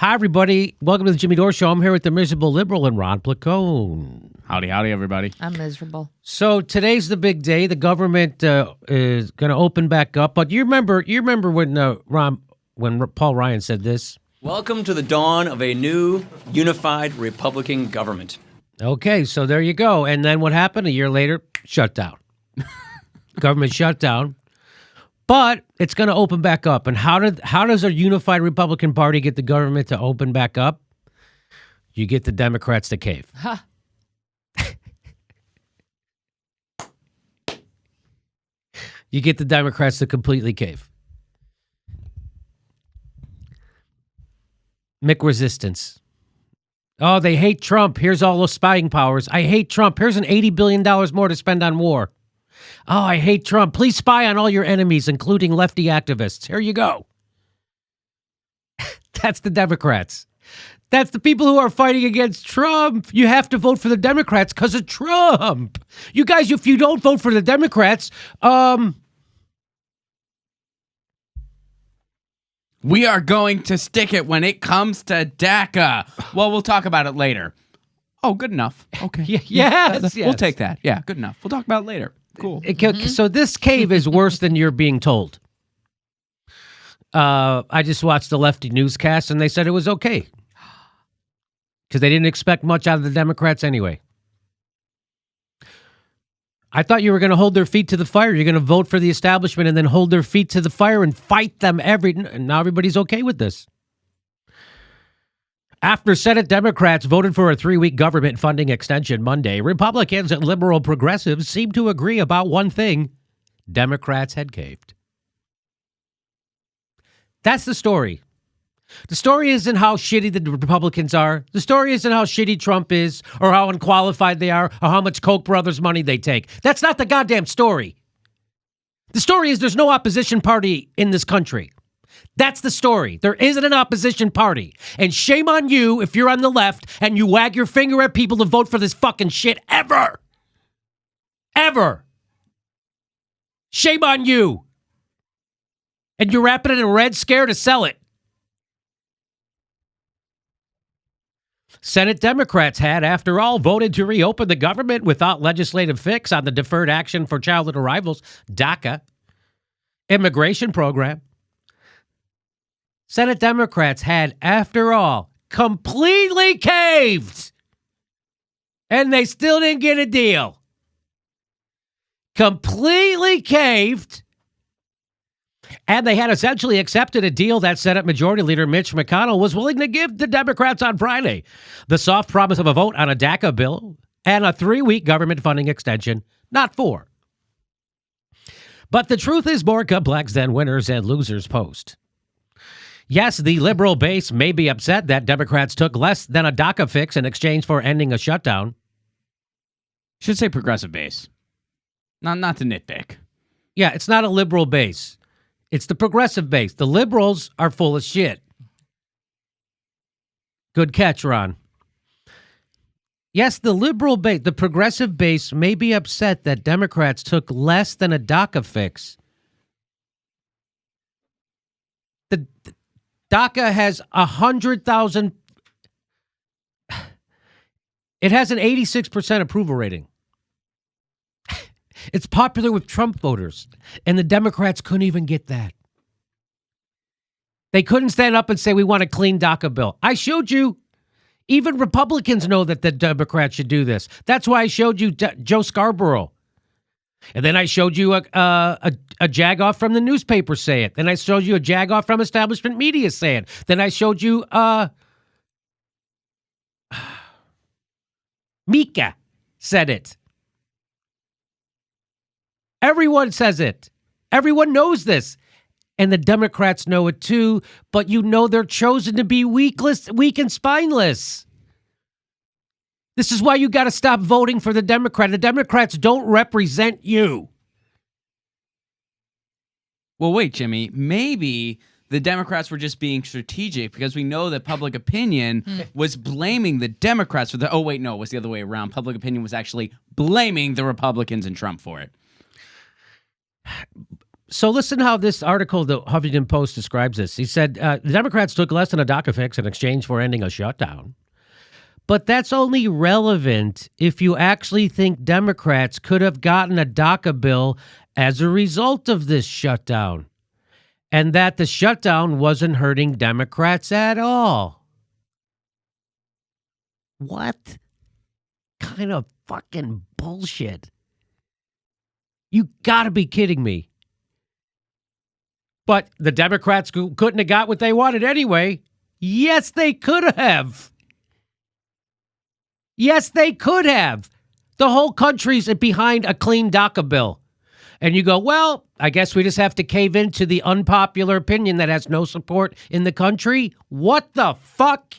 Hi, everybody. Welcome to the Jimmy Dore Show. I'm here with the miserable liberal and Ron Placone. Howdy, everybody. I'm miserable. So today's the big day. The government is going to open back up. But you remember when Paul Ryan said this? Welcome to the dawn of a new, unified Republican government. Okay, so there you go. And then what happened? A year later, shutdown. Government shutdown. But it's going to open back up. And how does a unified Republican Party get the government to open back up? You get the Democrats to cave. Huh. You get the Democrats to completely cave. Mick resistance. Oh, they hate Trump. Here's all those spying powers. I hate Trump. Here's an $80 billion more to spend on war. Oh, I hate Trump. Please spy on all your enemies, including lefty activists. Here you go. That's the Democrats. That's the people who are fighting against Trump. You have to vote for the Democrats because of Trump. You guys, if you don't vote for the Democrats, we are going to stick it when it comes to DACA. Well, we'll talk about it later. Oh, good enough. Okay. Yes. We'll take that. Yeah, good enough. We'll talk about it later. Cool. So this cave is worse than you're being told. I just watched the lefty newscast, and they said it was okay. Because they didn't expect much out of the Democrats anyway. I thought you were going to hold their feet to the fire. You're going to vote for the establishment and then hold their feet to the fire and fight them and now everybody's okay with this. After Senate Democrats voted for a 3-week government funding extension Monday, Republicans and liberal progressives seemed to agree about one thing. Democrats had caved. That's the story. The story isn't how shitty the Republicans are. The story isn't how shitty Trump is or how unqualified they are or how much Koch brothers money they take. That's not the goddamn story. The story is there's no opposition party in this country. That's the story. There isn't an opposition party. And shame on you if you're on the left and you wag your finger at people to vote for this fucking shit ever. Ever. Shame on you. And you're wrapping it in Red Scare to sell it. Senate Democrats had, after all, voted to reopen the government without legislative fix on the Deferred Action for Childhood Arrivals, DACA, immigration program. Senate Democrats had, after all, completely caved. And they still didn't get a deal. Completely caved. And they had essentially accepted a deal that Senate Majority Leader Mitch McConnell was willing to give the Democrats on Friday. The soft promise of a vote on a DACA bill and a 3-week government funding extension, not 4. But the truth is more complex than winners and losers post. Yes, the liberal base may be upset that Democrats took less than a DACA fix in exchange for ending a shutdown. Should say progressive base. Not to nitpick. Yeah, it's not a liberal base. It's the progressive base. The liberals are full of shit. Good catch, Ron. Yes, the liberal base, the progressive base may be upset that Democrats took less than a DACA fix. The DACA has 100,000. It has an 86% approval rating. It's popular with Trump voters, and the Democrats couldn't even get that. They couldn't stand up and say, we want a clean DACA bill. I showed you. Even Republicans know that the Democrats should do this. That's why I showed you Joe Scarborough. And then I showed you a jagoff from the newspaper say it. Then I showed you a jagoff from establishment media say it. Then I showed you Mika said it. Everyone says it. Everyone knows this. And the Democrats know it too, but you know they're chosen to be weak and spineless. This is why you got to stop voting for the Democrat. The Democrats don't represent you. Well, wait, Jimmy. Maybe the Democrats were just being strategic because we know that public opinion was blaming the Democrats for the... Oh, wait, no, it was the other way around. Public opinion was actually blaming the Republicans and Trump for it. So listen how this article, the Huffington Post, describes this. He said, the Democrats took less than a DACA fix in exchange for ending a shutdown. But that's only relevant if you actually think Democrats could have gotten a DACA bill as a result of this shutdown, and that the shutdown wasn't hurting Democrats at all. What kind of fucking bullshit? You gotta be kidding me. But the Democrats couldn't have got what they wanted anyway. Yes, they could have. Yes, they could have. The whole country's behind a clean DACA bill. And you go, well, I guess we just have to cave into the unpopular opinion that has no support in the country. What the fuck?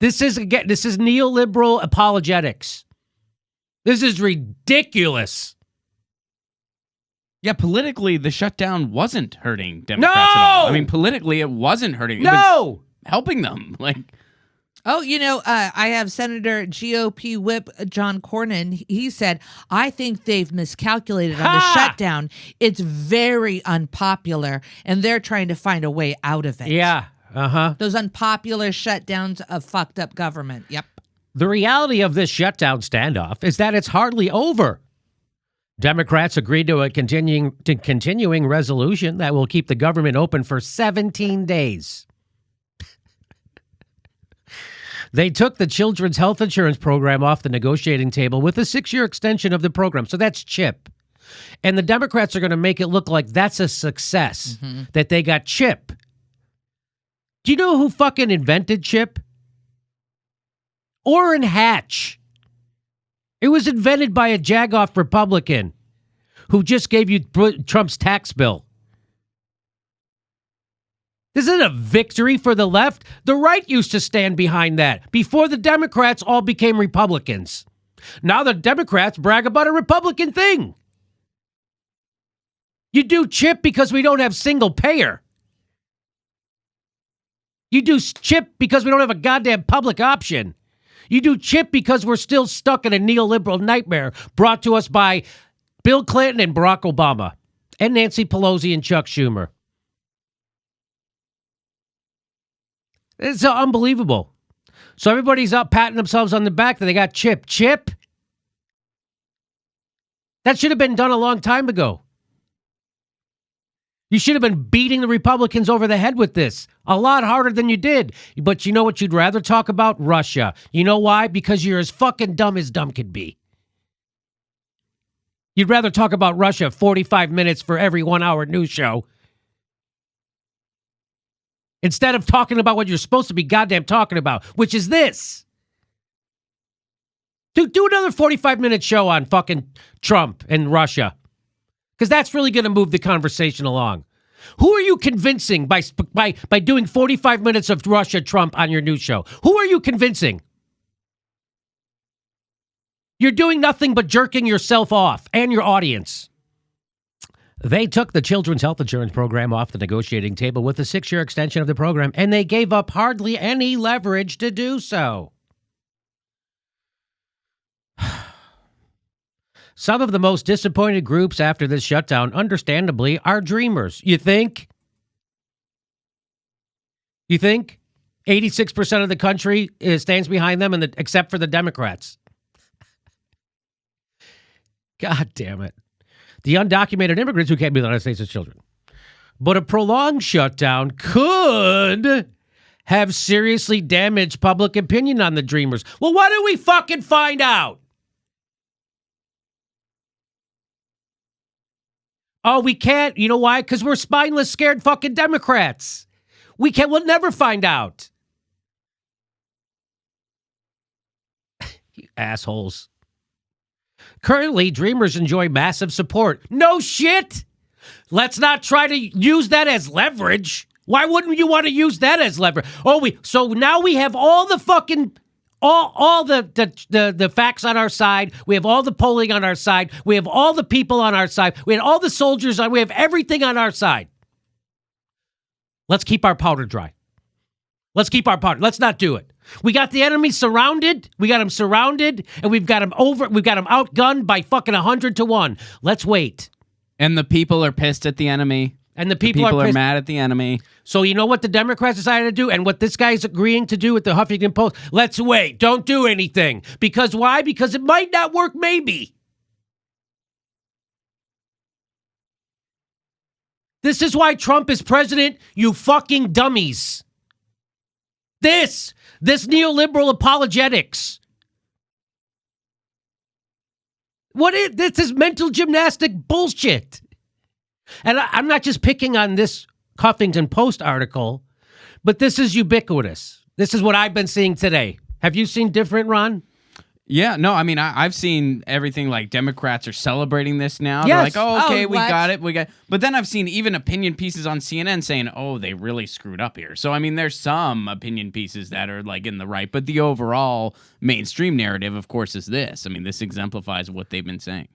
This is neoliberal apologetics. This is ridiculous. Yeah, politically, the shutdown wasn't hurting Democrats at all. I mean, politically, it wasn't hurting. It was helping them. Like, oh, I have Senator GOP Whip John Cornyn. He said, I think they've miscalculated on the shutdown. It's very unpopular, and they're trying to find a way out of it. Yeah. Those unpopular shutdowns of fucked up government. Yep. The reality of this shutdown standoff is that it's hardly over. Democrats agreed to a continuing resolution that will keep the government open for 17 days. They took the children's health insurance program off the negotiating table with a 6-year extension of the program. So that's CHIP. And the Democrats are going to make it look like that's a success, that they got CHIP. Do you know who fucking invented CHIP? Orrin Hatch. It was invented by a jagoff Republican who just gave you Trump's tax bill. This isn't a victory for the left. The right used to stand behind that before the Democrats all became Republicans. Now the Democrats brag about a Republican thing. You do CHIP because we don't have single payer. You do CHIP because we don't have a goddamn public option. You do CHIP because we're still stuck in a neoliberal nightmare brought to us by Bill Clinton and Barack Obama and Nancy Pelosi and Chuck Schumer. It's unbelievable. So everybody's up patting themselves on the back that they got CHIP. CHIP? That should have been done a long time ago. You should have been beating the Republicans over the head with this a lot harder than you did. But you know what you'd rather talk about? Russia. You know why? Because you're as fucking dumb as dumb could be. You'd rather talk about Russia 45 minutes for every 1-hour news show instead of talking about what you're supposed to be goddamn talking about, which is this. Do another 45-minute show on fucking Trump and Russia. Because that's really going to move the conversation along. Who are you convincing by doing 45 minutes of Russia Trump on your news show? Who are you convincing? You're doing nothing but jerking yourself off and your audience. They took the children's health insurance program off the negotiating table with a 6-year extension of the program, and they gave up hardly any leverage to do so. Some of the most disappointed groups after this shutdown, understandably, are dreamers. You think? You think? 86% of the country stands behind them, except for the Democrats. God damn it. The undocumented immigrants who came to the United States as children. But a prolonged shutdown could have seriously damaged public opinion on the dreamers. Well, why don't we fucking find out? Oh, we can't. You know why? Because we're spineless, scared fucking Democrats. We'll never find out. You assholes. Currently, dreamers enjoy massive support. No shit. Let's not try to use that as leverage. Why wouldn't you want to use that as leverage? So now we have all the fucking all the facts on our side. We have all the polling on our side. We have all the people on our side. We have all the soldiers on. We have everything on our side. Let's keep our powder dry. Let's keep our powder. Let's not do it. We got the enemy surrounded. We got him surrounded, and we've got him outgunned by fucking 100-1. Let's wait. And the people are pissed at the enemy. And the people are mad at the enemy. So you know what the Democrats decided to do, and what this guy's agreeing to do with the Huffington Post? Let's wait. Don't do anything. Because why? Because it might not work. Maybe. This is why Trump is president. You fucking dummies. This neoliberal apologetics. This is mental gymnastic bullshit. And I'm not just picking on this Huffington Post article, but this is ubiquitous. This is what I've been seeing today. Have you seen different, Ron? Yeah, no, I mean, I've seen everything like Democrats are celebrating this now. Yes. They're like, oh, okay, we what? got it. But then I've seen even opinion pieces on CNN saying, oh, they really screwed up here. So, I mean, there's some opinion pieces that are like in the right, but the overall mainstream narrative, of course, is this. I mean, this exemplifies what they've been saying.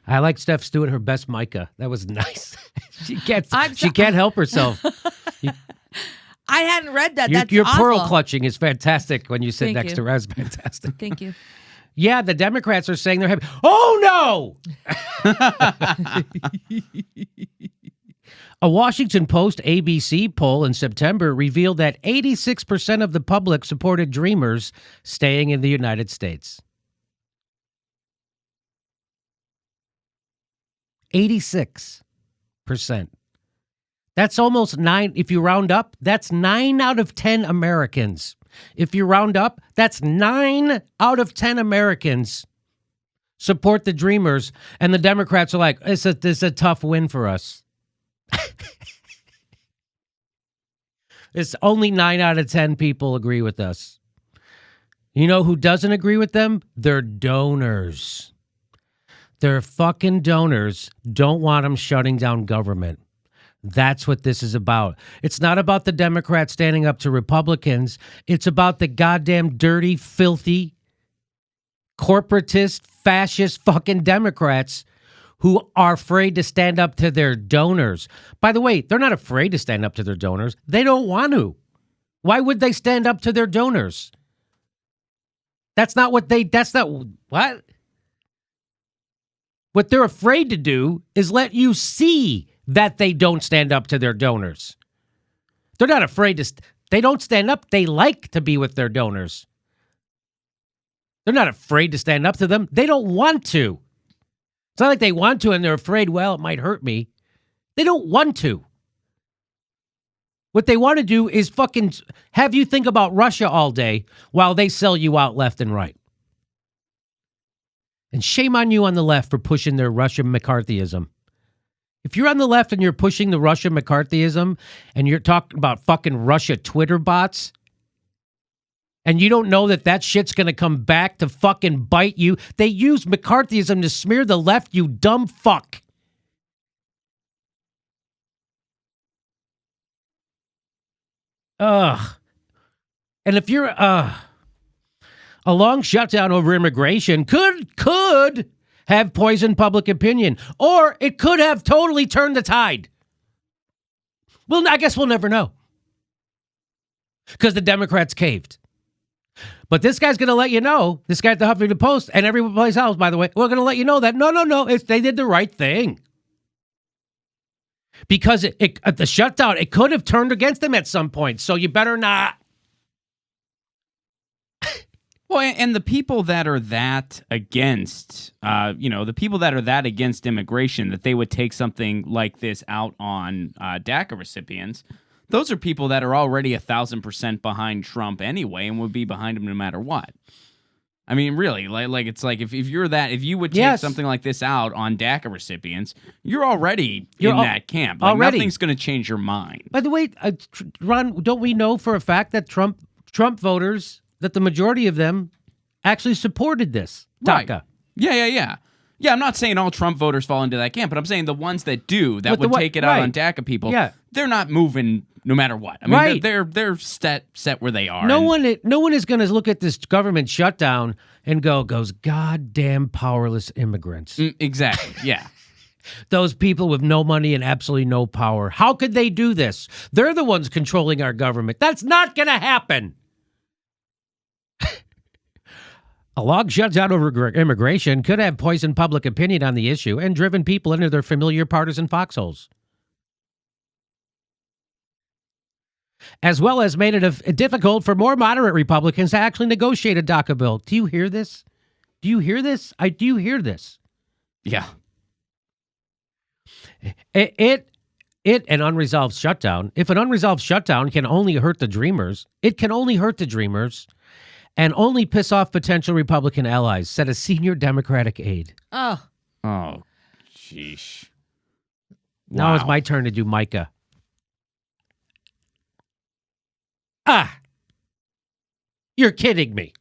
I like Steph Stewart, her best Micah. That was nice. she can't help herself. I hadn't read that. That's your awful. pearl clutching is fantastic when you sit Thank next you. to her. It's fantastic. Thank you. Yeah, the Democrats are saying they're happy. Oh, no! A Washington Post ABC poll in September revealed that 86% of the public supported Dreamers staying in the United States. 86%. That's almost 9. If you round up, that's 9 out of 10 Americans. If you round up, that's 9 out of 10 Americans support the Dreamers, and the Democrats are like, this is a tough win for us. It's only 9 out of 10 people agree with us. You know who doesn't agree with them? Their donors. Their fucking donors don't want them shutting down government. That's what this is about. It's not about the Democrats standing up to Republicans. It's about the goddamn dirty, filthy, corporatist, fascist fucking Democrats who are afraid to stand up to their donors. By the way, they're not afraid to stand up to their donors. They don't want to. Why would they stand up to their donors? What? What they're afraid to do is let you see that they don't stand up to their donors. They're not afraid to, they don't stand up. They like to be with their donors. They're not afraid to stand up to them. They don't want to. It's not like they want to and they're afraid, well, it might hurt me. They don't want to. What they want to do is fucking have you think about Russia all day while they sell you out left and right. And shame on you on the left for pushing their Russian McCarthyism. If you're on the left and you're pushing the Russian McCarthyism and you're talking about fucking Russia Twitter bots and you don't know that shit's going to come back to fucking bite you, they use McCarthyism to smear the left, you dumb fuck. Ugh. And if you're, a long shutdown over immigration could have poisoned public opinion, or it could have totally turned the tide. Well, I guess we'll never know because the Democrats caved. But this guy's going to let you know, this guy at the Huffington Post and everybody's else, by the way, we're going to let you know that no, they did the right thing. Because at the shutdown, it could have turned against them at some point, so you better not. Well, and the people that are that against, the people that are that against immigration, that they would take something like this out on DACA recipients, those are people that are already 1,000% behind Trump anyway and would be behind him no matter what. I mean, really, like it's like if you're that, if you would take something like this out on DACA recipients, you're already in that camp. Like, already. Nothing's going to change your mind. By the way, Ron, don't we know for a fact that Trump voters, that the majority of them actually supported this DACA? Right. Yeah. Yeah, I'm not saying all Trump voters fall into that camp, but I'm saying the ones that do, that would take it out on DACA people, they're not moving no matter what. I mean, they're set where they are. No one is going to look at this government shutdown and goes, goddamn powerless immigrants. Exactly, yeah. Those people with no money and absolutely no power. How could they do this? They're the ones controlling our government. That's not going to happen. A long shutdown over immigration could have poisoned public opinion on the issue and driven people into their familiar partisan foxholes, as well as made it difficult for more moderate Republicans to actually negotiate a DACA bill. Do you hear this? Do you hear this? Do you hear this? Yeah. An unresolved shutdown. If an unresolved shutdown can only hurt the dreamers, it can only hurt the dreamers and only piss off potential Republican allies, said a senior Democratic aide. Oh, Sheesh. Now it's my turn to do Micah. You're kidding me.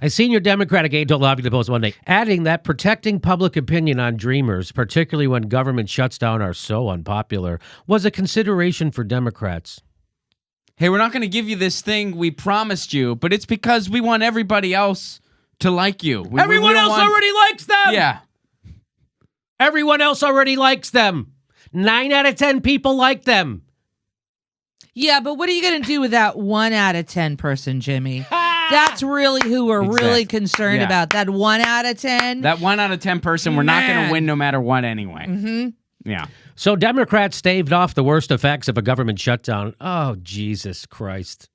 A senior Democratic aide told Huffington Post Monday, adding that protecting public opinion on dreamers, particularly when government shuts down, are so unpopular, was a consideration for Democrats. Hey, we're not going to give you this thing we promised you, but it's because we want everybody else to like you. Everyone else already likes them! Yeah. Everyone else already likes them. 9 out of 10 people like them. yeah, but what are you going to do with that 1 out of 10 person, Jimmy? That's really who we're really concerned about. That 1 out of 10. That 1 out of 10 person, we're not going to win no matter what anyway. Mm-hmm. Yeah. So Democrats staved off the worst effects of a government shutdown. Oh, Jesus Christ.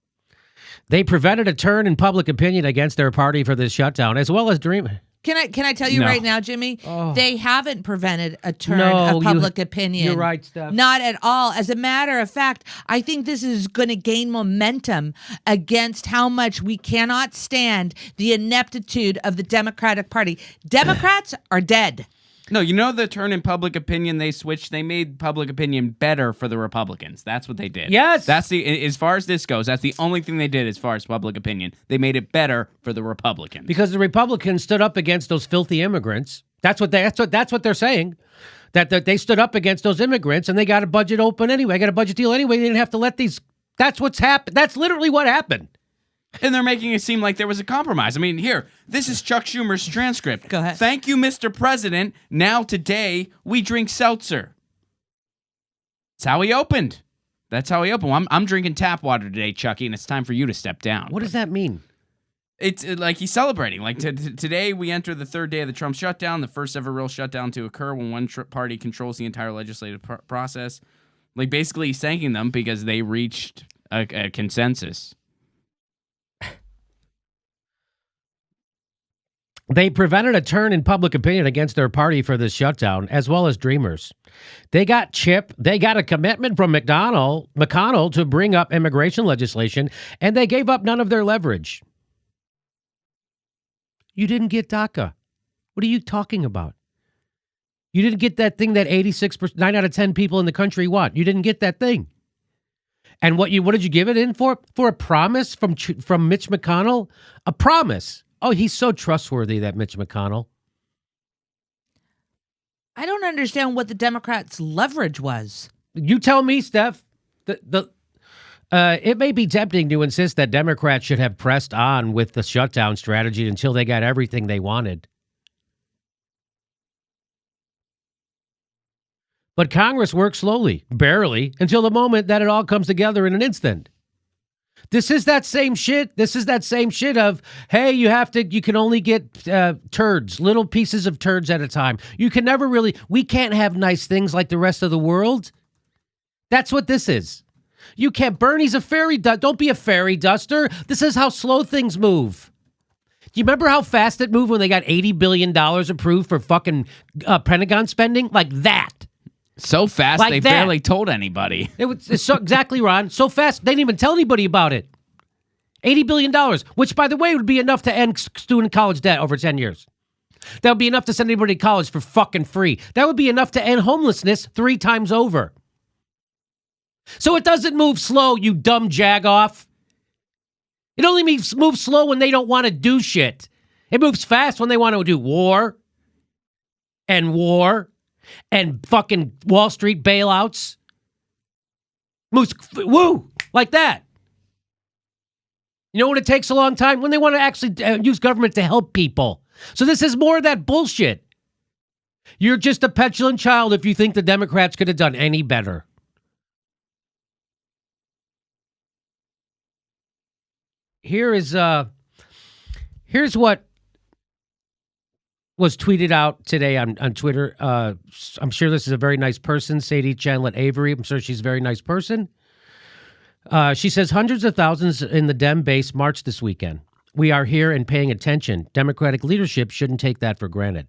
They prevented a turn in public opinion against their party for this shutdown, as well as Can I tell you right now, Jimmy? They haven't prevented a turn of public opinion. You're right, Steph. Not at all. As a matter of fact, I think this is going to gain momentum against how much we cannot stand the ineptitude of the Democratic Party. Democrats are dead. No, you know the turn in public opinion they switched? They made public opinion better for the Republicans. That's what they did. Yes. That's as far as this goes, that's the only thing they did as far as public opinion. They made it better for the Republicans. Because the Republicans stood up against those filthy immigrants. That's what they're saying. That they stood up against those immigrants and they got a budget open anyway. Got a budget deal anyway. They didn't have to let these. That's what's happened. That's literally what happened. And they're making it seem like there was a compromise. I mean, here, this is Chuck Schumer's transcript. Go ahead. Thank you, Mr. President. Now today, we drink seltzer. That's how he opened. Well, I'm drinking tap water today, Chucky, and it's time for you to step down. What does that mean? It's like he's celebrating. Like today, we enter the third day of the Trump shutdown, the first ever real shutdown to occur when one party controls the entire legislative process. Like, basically, he's thanking them because they reached a consensus. They prevented a turn in public opinion against their party for this shutdown, as well as Dreamers. They got a commitment from McConnell to bring up immigration legislation, and they gave up none of their leverage. You didn't get DACA. What are you talking about? You didn't get that thing that 9 out of 10 people in the country want. You didn't get that thing. And what did you give it in for? For a promise from Mitch McConnell? A promise. Oh, he's so trustworthy, that Mitch McConnell. I don't understand what the Democrats' leverage was. You tell me, Steph. It may be tempting to insist that Democrats should have pressed on with the shutdown strategy until they got everything they wanted. But Congress works slowly, barely, until the moment that it all comes together in an instant. This is that same shit. This is that same shit of, hey, you can only get turds, little pieces of turds at a time. You can never we can't have nice things like the rest of the world. That's what this is. You can't, Bernie's a fairy dust. Don't be a fairy duster. This is how slow things move. Do you remember how fast it moved when they got $80 billion approved for fucking Pentagon spending? Like that. So fast, like they that. barely told anybody. It's so exactly, Ron. So fast, they didn't even tell anybody about it. $80 billion, which, by the way, would be enough to end student college debt over 10 years. That would be enough to send anybody to college for fucking free. That would be enough to end homelessness 3 times over. So it doesn't move slow, you dumb jagoff. It only moves slow when they don't want to do shit. It moves fast when they want to do war and fucking Wall Street bailouts. Moves, woo, like that. You know when it takes a long time? When they want to actually use government to help people. So this is more of that bullshit. You're just a petulant child if you think the Democrats could have done any better. Here is Here's what was tweeted out today on Twitter. I'm sure this is a very nice person, Sadie Chandler Avery. I'm sure she's a very nice person. She says, hundreds of thousands in the Dem base marched this weekend. We are here and paying attention. Democratic leadership shouldn't take that for granted.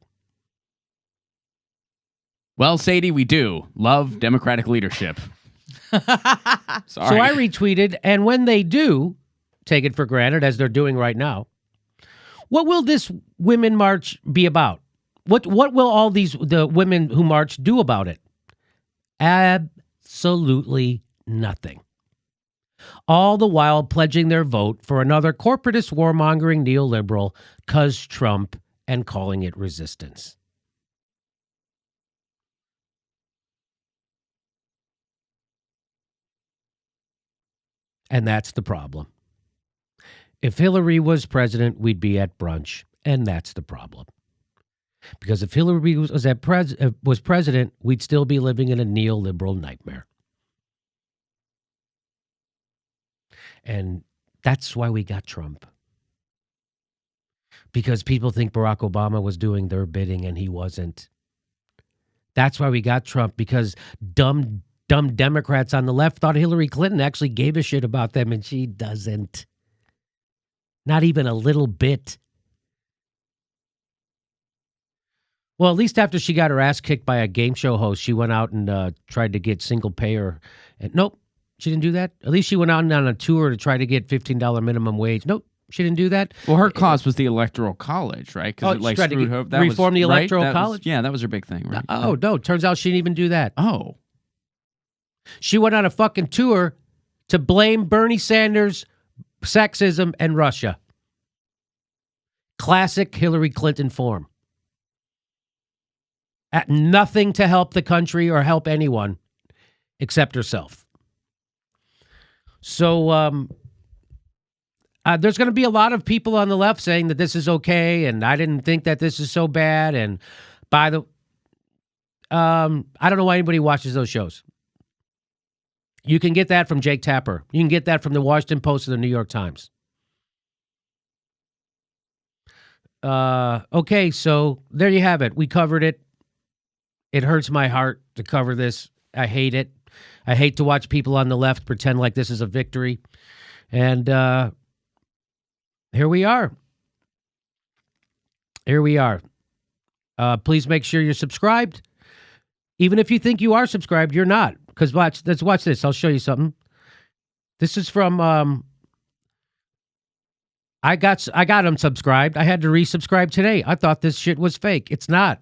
Well, Sadie, we do love Democratic leadership. Sorry. So I retweeted, and when they do take it for granted, as they're doing right now, what will this women march be about? What will all the women who march do about it? Absolutely nothing. All the while pledging their vote for another corporatist warmongering neoliberal, 'cause Trump, and calling it resistance. And that's the problem. If Hillary was president, we'd be at brunch, and that's the problem. Because if Hillary was president, we'd still be living in a neoliberal nightmare. And that's why we got Trump. Because people think Barack Obama was doing their bidding, and he wasn't. That's why we got Trump, because dumb Democrats on the left thought Hillary Clinton actually gave a shit about them, and she doesn't. Not even a little bit. Well, at least after she got her ass kicked by a game show host, she went out and tried to get single payer. And nope, she didn't do that. At least she went out on a tour to try to get $15 minimum wage. Nope, she didn't do that. Well, her cause was the Electoral College, right? Because she tried to reform the Electoral College? Yeah, that was her big thing, right? Oh, no, turns out she didn't even do that. Oh. She went on a fucking tour to blame Bernie Sanders, sexism, and Russia. Classic Hillary Clinton form. At nothing to help the country or help anyone except herself. So there's going to be a lot of people on the left saying that this is okay, and I didn't think that this is so bad. And I don't know why anybody watches those shows. You can get that from Jake Tapper. You can get that from the Washington Post or the New York Times. Okay, so there you have it. We covered it. It hurts my heart to cover this. I hate it. I hate to watch people on the left pretend like this is a victory. And here we are. Here we are. Please make sure you're subscribed. Even if you think you are subscribed, you're not. Because let's watch this. I'll show you something. This is from I got unsubscribed. I had to resubscribe today. I thought this shit was fake. It's not.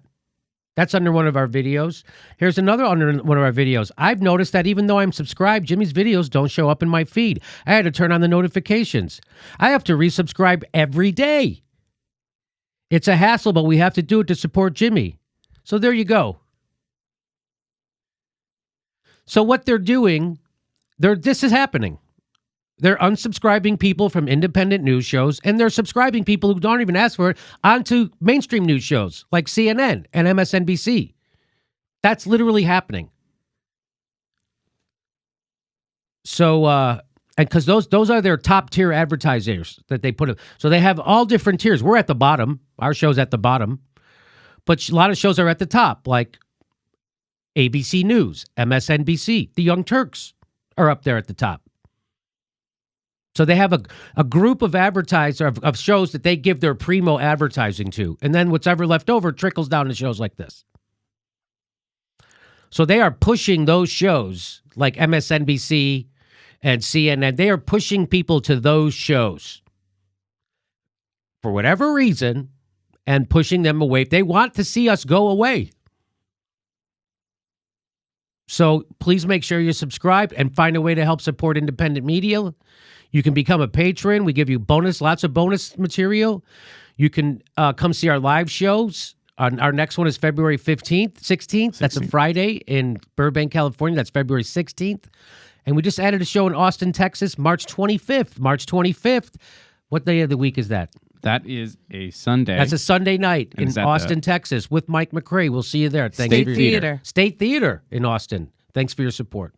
That's under one of our videos. Here's another under one of our videos. I've noticed that even though I'm subscribed, Jimmy's videos don't show up in my feed. I had to turn on the notifications. I have to resubscribe every day. It's a hassle, but we have to do it to support Jimmy. So there you go. So what they're doing, this is happening. They're unsubscribing people from independent news shows, and they're subscribing people who don't even ask for it onto mainstream news shows like CNN and MSNBC. That's literally happening. So, and because those are their top tier advertisers that they put. So they have all different tiers. We're at the bottom. Our show's at the bottom, but a lot of shows are at the top, like ABC News, MSNBC, the Young Turks are up there at the top. So they have a group of advertisers of shows that they give their primo advertising to. And then whatever left over trickles down to shows like this. So they are pushing those shows like MSNBC and CNN. They are pushing people to those shows for whatever reason and pushing them away. They want to see us go away. So please make sure you're subscribed and find a way to help support independent media. You can become a patron. We give you lots of bonus material. You can come see our live shows. Our next one is February 16th. That's a Friday in Burbank, California. That's February 16th. And we just added a show in Austin, Texas, March 25th. What day of the week is that? That is a Sunday. That's a Sunday night in Austin, Texas with Mike McCrae. We'll see you there. Thanks State Theater. State Theater in Austin. Thanks for your support.